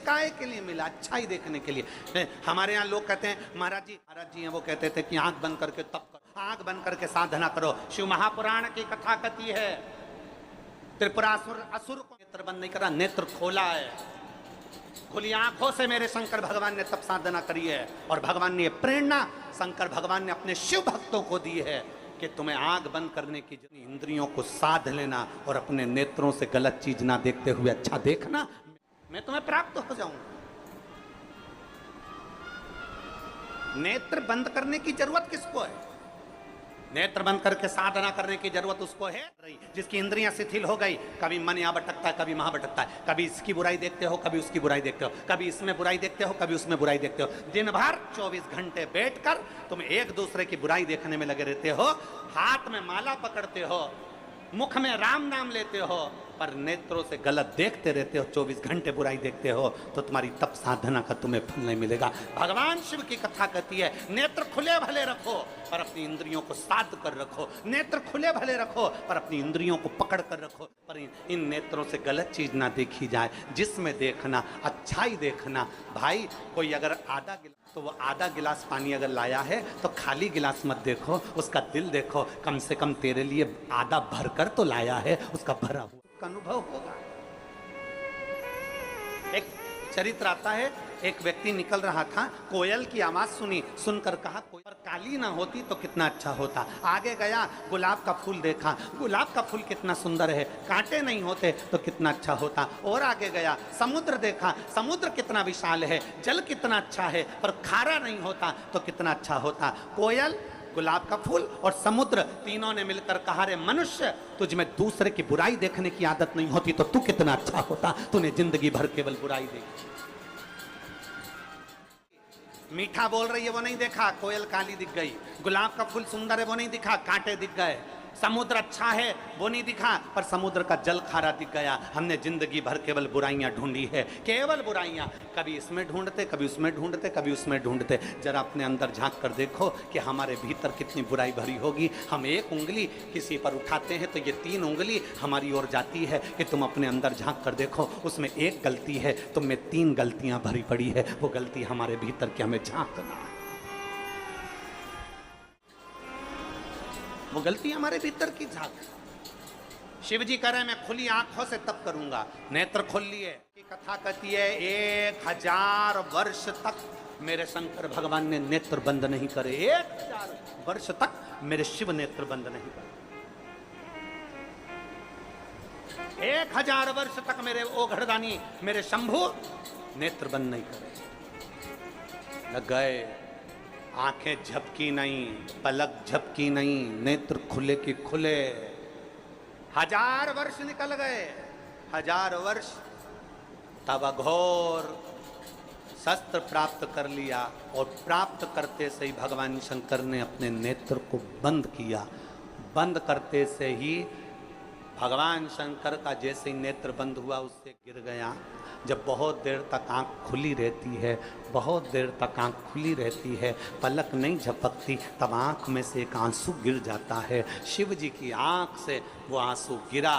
काहे के लिए मिला? अच्छाई देखने के लिए। हमारे यहाँ लोग कहते हैं महाराज जी हैं, वो कहते थे कि आंख बंद करके तप करो, आंख बंद करके साधना करो। शिव महापुराण की कथा कथी है, त्रिपुरासुर असुर को नेत्र बंद नहीं करा, नेत्र खोला है। खुली आंखों से मेरे शंकर भगवान ने तप साधना करी है। और भगवान ने प्रेरणा शंकर भगवान ने अपने शिव भक्तों को दी है कि तुम्हें आंख बंद करने की इंद्रियों को साध लेना और अपने नेत्रों से गलत चीज ना देखते हुए अच्छा देखना, मैं तुम्हें प्राप्त हो जाऊंगा। नेत्र बंद करने की जरूरत किसको है? नेत्र बंद करके साधना करने की जरूरत उसको है जिसकी इंद्रियां शिथिल हो गई। कभी मन यहाँ भटकता है, कभी वहां भटकता है, कभी इसकी बुराई देखते हो, कभी उसकी बुराई देखते हो, कभी इसमें बुराई देखते हो, कभी उसमें बुराई देखते हो। दिन भर 24 घंटे बैठकर तुम एक दूसरे की बुराई देखने में लगे रहते हो, हाथ में माला पकड़ते हो, मुख में राम नाम लेते हो, पर नेत्रों से गलत देखते रहते हो, 24 घंटे बुराई देखते हो, तो तुम्हारी तप साधना का तुम्हें फल नहीं मिलेगा। भगवान शिव की कथा कहती है नेत्र खुले भले रखो पर अपनी इंद्रियों को साध कर रखो, नेत्र खुले भले रखो पर अपनी इंद्रियों को पकड़ कर रखो, पर इन नेत्रों से गलत चीज ना देखी जाए, जिसमें देखना अच्छाई देखना। भाई कोई अगर आधा गिलास, तो वो आधा गिलास पानी अगर लाया है तो खाली गिलास मत देखो, उसका दिल देखो, कम से कम तेरे लिए आधा भरकर तो लाया है, उसका भरा हुआ का अनुभव होगा। एक चरित्र आता है, एक व्यक्ति निकल रहा था, कोयल की आवाज सुनी, सुनकर कहा कोयल काली ना होती तो कितना अच्छा होता। आगे गया, गुलाब का फूल देखा, गुलाब का फूल कितना सुंदर है, कांटे नहीं होते तो कितना अच्छा होता। और आगे गया, समुद्र देखा, समुद्र कितना विशाल है, जल कितना अच्छा है, पर खारा नहीं होता तो कितना अच्छा होता। कोयल, गुलाब का फूल और समुद्र, तीनों ने मिलकर कहा रे मनुष्य, तुझ में दूसरे की बुराई देखने की आदत नहीं होती तो तू कितना अच्छा होता, तूने जिंदगी भर केवल बुराई देखी। मीठा बोल रही है वो नहीं देखा, कोयल काली दिख गई, गुलाब का फूल सुंदर है वो नहीं दिखा, कांटे दिख गए, समुद्र अच्छा है वो नहीं दिखा, पर समुद्र का जल खारा दिख गया। हमने जिंदगी भर केवल बुराइयां ढूंढी है, केवल बुराइयां, कभी इसमें ढूंढते, कभी उसमें ढूंढते, कभी उसमें ढूंढते। जरा अपने अंदर झांक कर देखो कि हमारे भीतर कितनी बुराई भरी होगी। हम एक उंगली किसी पर उठाते हैं तो ये 3 उंगली हमारी ओर जाती है कि तुम अपने अंदर झांक कर देखो, उसमें एक गलती है, तुम में 3 गलतियां भरी पड़ी है। वो गलती हमारे भीतर की हमें झांकना है, वो गलती हमारे भीतर की झांक। शिव जी कह रहे हैं मैं खुली आंखों से तप करूंगा, नेत्र खोल लिए। की कथा कहती है 1000 वर्ष तक मेरे शंकर भगवान ने नेत्र बंद नहीं करे, 1000 वर्ष तक मेरे शिव नेत्र बंद नहीं करे, 1000 वर्ष तक मेरे ओघड़दानी मेरे शंभु नेत्र बंद नहीं करे। लग गए, आंखें झपकी नहीं, पलक झपकी नहीं, नेत्र खुले की खुले। 1000 वर्ष निकल गए, 1000 वर्ष, तब अघोर शस्त्र प्राप्त कर लिया और प्राप्त करते से ही भगवान शंकर ने अपने नेत्र को बंद किया। बंद करते से ही भगवान शंकर का जैसे ही नेत्र बंद हुआ उससे गिर गया। जब बहुत देर तक आंख खुली रहती है, बहुत देर तक आंख खुली रहती है, पलक नहीं झपकती, तब आंख में से एक आंसू गिर जाता है। शिव जी की आंख से वो आंसू गिरा।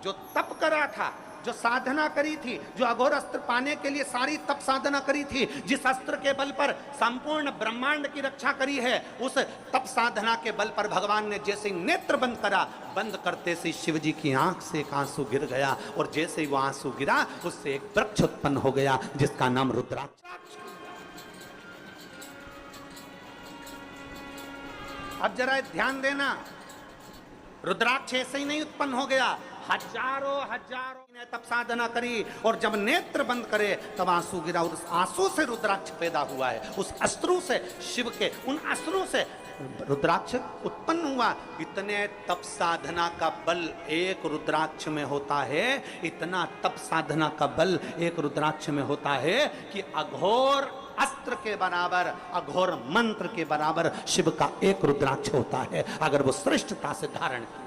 जो तप करा था, जो साधना करी थी, जो अघोर अस्त्र पाने के लिए सारी तप साधना करी थी, जिस अस्त्र के बल पर संपूर्ण ब्रह्मांड की रक्षा करी है, उस तप साधना के बल पर भगवान ने जैसे ही नेत्र बंद करा, बंद करते से शिव जी की आंख से एक आंसू गिर गया और जैसे ही वो आंसू गिरा उससे एक वृक्ष उत्पन्न हो गया जिसका नाम रुद्राक्ष। अब जरा ध्यान देना, रुद्राक्ष ऐसे ही नहीं उत्पन्न हो गया, हजारों ने तप साधना करी और जब नेत्र बंद करे तब आंसू गिरा और उस आंसू से रुद्राक्ष पैदा हुआ है। उस अश्रु से, शिव के उन अश्रु से रुद्राक्ष उत्पन्न हुआ। इतने तप साधना का बल एक रुद्राक्ष में होता है, इतना तप साधना का बल एक रुद्राक्ष में होता है कि अघोर अस्त्र के बराबर, अघोर मंत्र के बराबर शिव का एक रुद्राक्ष होता है, अगर वो श्रेष्ठता से धारण किया।